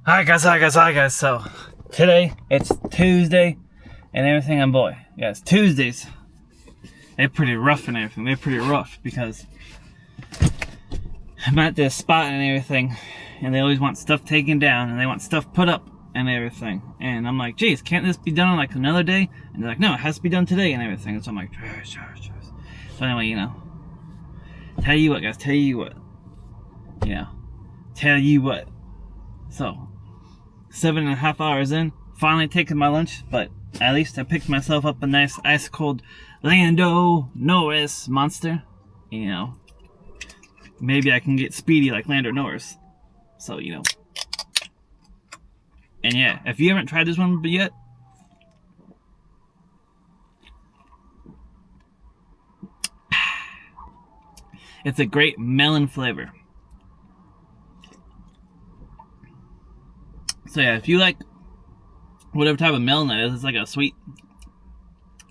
Hi guys. So today it's Tuesday and everything. And boy, guys, Tuesdays they're pretty rough and everything. They're pretty rough because I'm at this spot and everything, and they always want stuff taken down and they want stuff put up and everything. And I'm like, geez, can't this be done on like another day? And they're like, no, it has to be done today and everything. So I'm like, sure. So anyway, tell you what, guys, tell you what. So 7.5 hours in, finally taking my lunch, but at least I picked myself up a nice ice cold Lando Norris Monster. Maybe I can get speedy like Lando Norris. So, And yeah, if you haven't tried this one yet, it's a great melon flavor. So yeah, if you like whatever type of melon that is, it's like a sweet,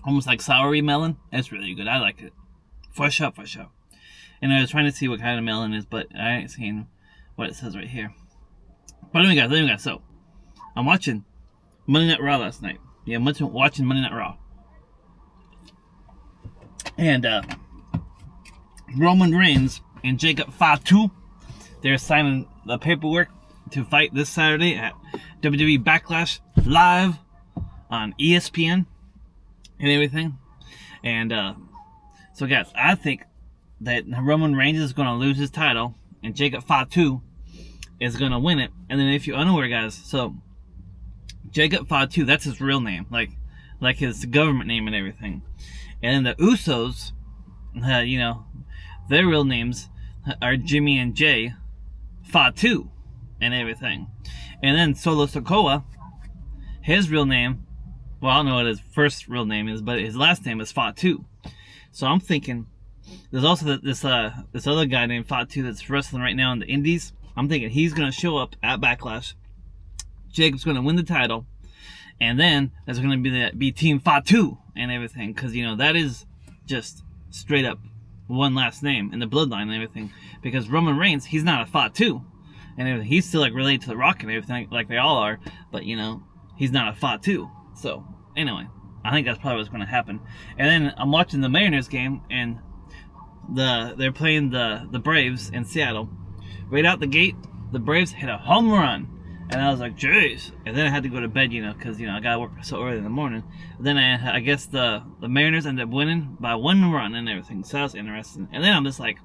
almost like soury melon. It's really good. I like it. For sure. And I was trying to see what kind of melon it is, but I ain't seen what it says right here. But anyway, guys, so I'm watching Monday Night Raw last night. Yeah, I'm watching Monday Night Raw. And Roman Reigns and Jacob Fatu, they're signing the paperwork to fight this Saturday at WWE Backlash live on ESPN and everything. And so guys, I think that Roman Reigns is going to lose his title and Jacob Fatu is going to win it. And then if you're unaware, guys, so Jacob Fatu, that's his real name, like his government name and everything. And then the Usos, their real names are Jimmy and Jay Fatu and everything. And then Solo Sikoa, his real name, well, I don't know what his first real name is, but his last name is Fatu. So I'm thinking there's also this other guy named Fatu that's wrestling right now in the Indies. I'm thinking he's going to show up at Backlash. Jacob's going to win the title, and then there's going to be Team Fatu and everything, because that is just straight up one last name in the bloodline and everything. Because Roman Reigns, he's not a Fatu and everything. He's still related to The Rock and everything, like they all are, but he's not a Fatu. So anyway, I think that's probably what's going to happen. And then I'm watching the Mariners game, and they're playing the Braves in Seattle. Right out the gate, the Braves hit a home run. And I was like, jeez. And then I had to go to bed, because, I got to work so early in the morning. Then I guess the Mariners ended up winning by 1 run and everything. So that was interesting. And then I'm just like,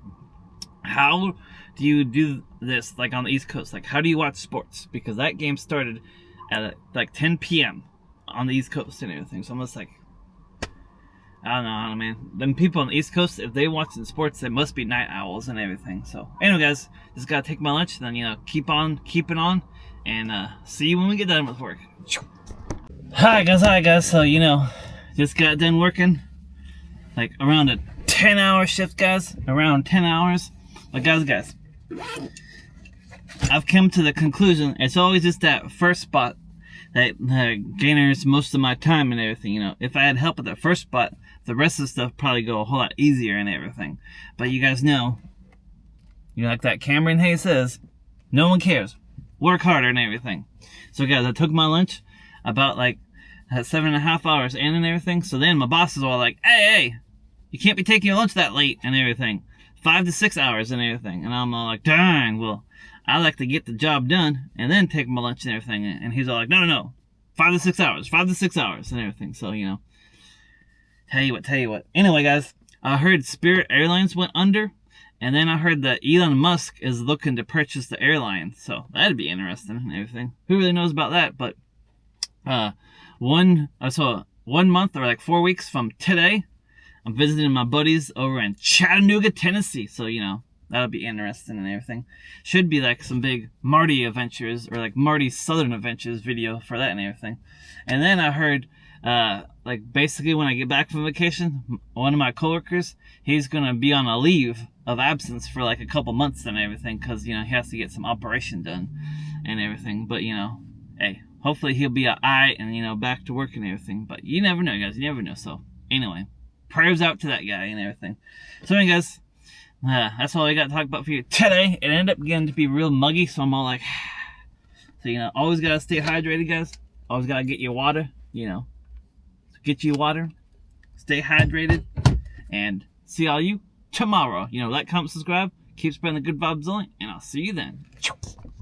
how do you do this, like, on the East Coast? Like, how do you watch sports? Because that game started at, like, 10 p.m. on the East Coast and everything. So I'm just like, I don't know, man. Them people on the East Coast, if they watching sports, they must be night owls and everything. So anyway, guys, just gotta take my lunch, and then keep on keeping on, and see you when we get done with work. Hi guys. So just got done working, like around a 10-hour shift, guys. Around 10 hours. But guys, I've come to the conclusion it's always just that first spot that gainers most of my time and everything. If I had help at that first spot, the rest of the stuff probably go a whole lot easier and everything. But you guys know, like that Cameron Hayes says, no one cares. Work harder and everything. So guys, I took my lunch about like 7.5 hours in and everything. So then my boss is all like, hey, you can't be taking your lunch that late and everything. 5 to 6 hours and everything. And I'm all like, dang, well, I like to get the job done and then take my lunch and everything. And he's all like, no. 5 to 6 hours and everything. So, tell you what. Anyway, guys, I heard Spirit Airlines went under. And then I heard that Elon Musk is looking to purchase the airline. So that'd be interesting and everything. Who really knows about that? But 1 month or like 4 weeks from today, I'm visiting my buddies over in Chattanooga, Tennessee. So, that'll be interesting and everything. Should be like some big Marty Adventures or like Marty's Southern Adventures video for that and everything. And then I heard, like basically when I get back from vacation, one of my coworkers, he's going to be on a leave of absence for like a couple months and everything. Cause he has to get some operation done and everything. But hey, hopefully he'll be alright and back to work and everything. But you never know, guys. You never know. So anyway, prayers out to that guy and everything. So anyway, guys, that's all I got to talk about for you today. It ended up getting to be real muggy, so I'm all like, So, always gotta stay hydrated, guys. Always gotta get your water, So get you water. Stay hydrated. And see all you tomorrow. Like, comment, subscribe. Keep spreading the good vibes on. And I'll see you then.